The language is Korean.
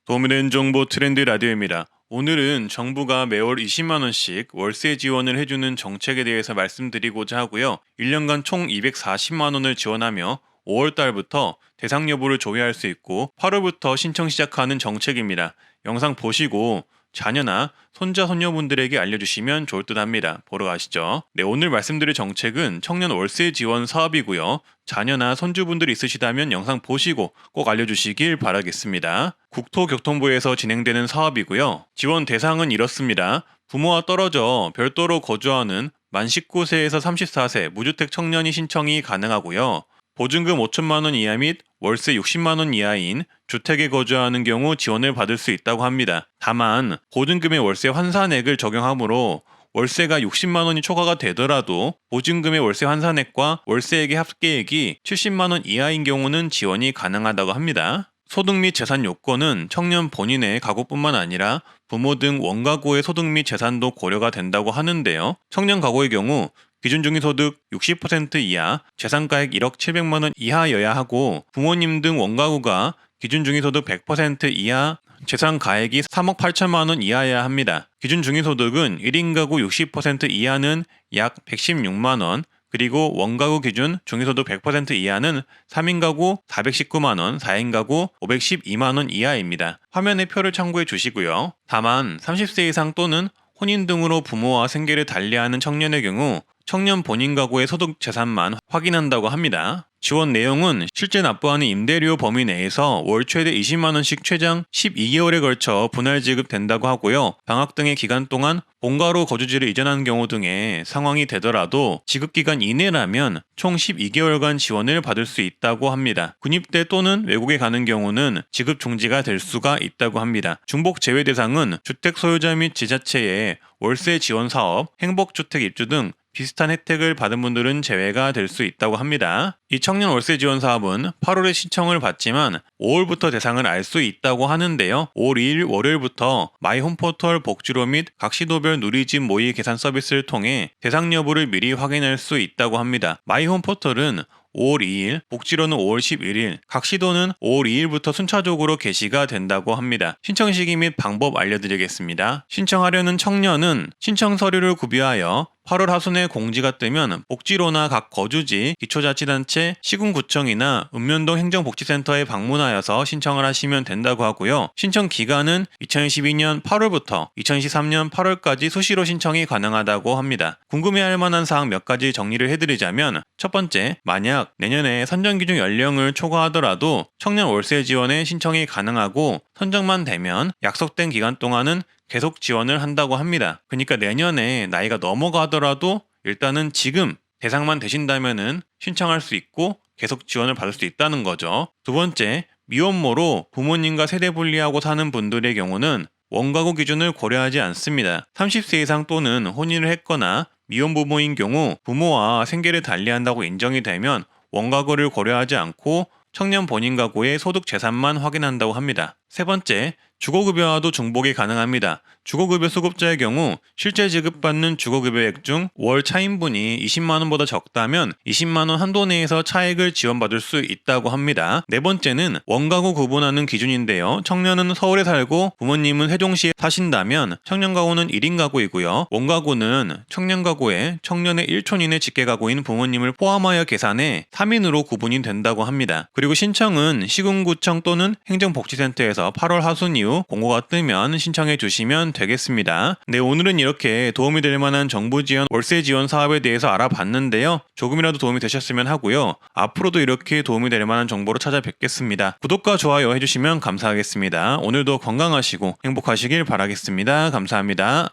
도움이 되는 정보 트렌드 라디오입니다. 오늘은 정부가 매월 20만 원씩 월세 지원을 해주는 정책에 대해서 말씀드리고자 하고요. 1년간 총 240만 원을 지원하며 5월 달부터 대상 여부를 조회할 수 있고 8월부터 신청 시작하는 정책입니다. 영상 보시고 자녀나 손자, 손녀분들에게 알려주시면 좋을 듯 합니다. 보러 가시죠. 네, 오늘 말씀드릴 정책은 청년 월세 지원 사업이고요. 자녀나 손주분들이 있으시다면 영상 보시고 꼭 알려주시길 바라겠습니다. 국토교통부에서 진행되는 사업이고요. 지원 대상은 이렇습니다. 부모와 떨어져 별도로 거주하는 만 19세에서 34세 무주택 청년이 신청이 가능하고요. 보증금 5천만 원 이하 및 월세 60만 원 이하인 주택에 거주하는 경우 지원을 받을 수 있다고 합니다. 다만 보증금의 월세 환산액을 적용하므로 월세가 60만 원이 초과가 되더라도 보증금의 월세 환산액과 월세액의 합계액이 70만 원 이하인 경우는 지원이 가능하다고 합니다. 소득 및 재산 요건은 청년 본인의 가구뿐만 아니라 부모 등 원가구의 소득 및 재산도 고려가 된다고 하는데요. 청년 가구의 경우 기준 중위소득 60% 이하, 재산가액 1억 700만 원 이하여야 하고 부모님 등 원가구가 기준 중위소득 100% 이하, 재산가액이 3억 8천만 원 이하여야 합니다. 기준 중위소득은 1인 가구 60% 이하는 약 116만 원, 그리고 원가구 기준 중위소득 100% 이하는 3인 가구 419만 원, 4인 가구 512만 원 이하입니다. 화면의 표를 참고해 주시고요. 다만 30세 이상 또는 혼인 등으로 부모와 생계를 달리하는 청년의 경우 청년 본인 가구의 소득 재산만 확인한다고 합니다. 지원 내용은 실제 납부하는 임대료 범위 내에서 월 최대 20만 원씩 최장 12개월에 걸쳐 분할 지급된다고 하고요. 방학 등의 기간 동안 본가로 거주지를 이전하는 경우 등의 상황이 되더라도 지급기간 이내라면 총 12개월간 지원을 받을 수 있다고 합니다. 군입대 또는 외국에 가는 경우는 지급 중지가 될 수가 있다고 합니다. 중복 제외 대상은 주택 소유자 및 지자체의 월세 지원 사업, 행복주택 입주 등 비슷한 혜택을 받은 분들은 제외가 될 수 있다고 합니다. 이 청년 월세 지원 사업은 8월에 신청을 받지만 5월부터 대상을 알 수 있다고 하는데요. 5월 2일 월요일부터 마이홈포털 복지로 및 각 시도별 누리집 모의 계산 서비스를 통해 대상 여부를 미리 확인할 수 있다고 합니다. 마이홈포털은 5월 2일, 복지로는 5월 11일, 각 시도는 5월 2일부터 순차적으로 게시가 된다고 합니다. 신청 시기 및 방법 알려드리겠습니다. 신청하려는 청년은 신청 서류를 구비하여 8월 하순에 공지가 뜨면 복지로나 각 거주지, 기초자치단체, 시군구청이나 읍면동 행정복지센터에 방문하여서 신청을 하시면 된다고 하고요. 신청 기간은 2022년 8월부터 2023년 8월까지 수시로 신청이 가능하다고 합니다. 궁금해할 만한 사항 몇 가지 정리를 해드리자면 첫 번째, 만약 내년에 선정기준 연령을 초과하더라도 청년 월세 지원에 신청이 가능하고 선정만 되면 약속된 기간 동안은 계속 지원을 한다고 합니다. 그러니까 내년에 나이가 넘어가더라도 일단은 지금 대상만 되신다면은 신청할 수 있고 계속 지원을 받을 수 있다는 거죠. 두 번째, 미혼모로 부모님과 세대 분리하고 사는 분들의 경우는 원가구 기준을 고려하지 않습니다. 30세 이상 또는 혼인을 했거나 미혼 부모인 경우 부모와 생계를 달리한다고 인정이 되면 원가구를 고려하지 않고 청년 본인 가구의 소득 재산만 확인한다고 합니다. 세 번째, 주거급여와도 중복이 가능합니다. 주거급여 수급자의 경우 실제 지급받는 주거급여액 중 월 차인분이 20만 원보다 적다면 20만 원 한도 내에서 차액을 지원받을 수 있다고 합니다. 네 번째는 원가구 구분하는 기준인데요. 청년은 서울에 살고 부모님은 세종시에 사신다면 청년 가구는 1인 가구이고요. 원가구는 청년 가구에 청년의 1촌 이내 직계 가구인 부모님을 포함하여 계산해 3인으로 구분이 된다고 합니다. 그리고 신청은 시군구청 또는 행정복지센터에서 8월 하순 이후 공고가 뜨면 신청해 주시면 되겠습니다. 네, 오늘은 이렇게 도움이 될 만한 정부 지원 월세 지원 사업에 대해서 알아봤는데요. 조금이라도 도움이 되셨으면 하고요. 앞으로도 이렇게 도움이 될 만한 정보로 찾아뵙겠습니다. 구독과 좋아요 해주시면 감사하겠습니다. 오늘도 건강하시고 행복하시길 바라겠습니다. 감사합니다.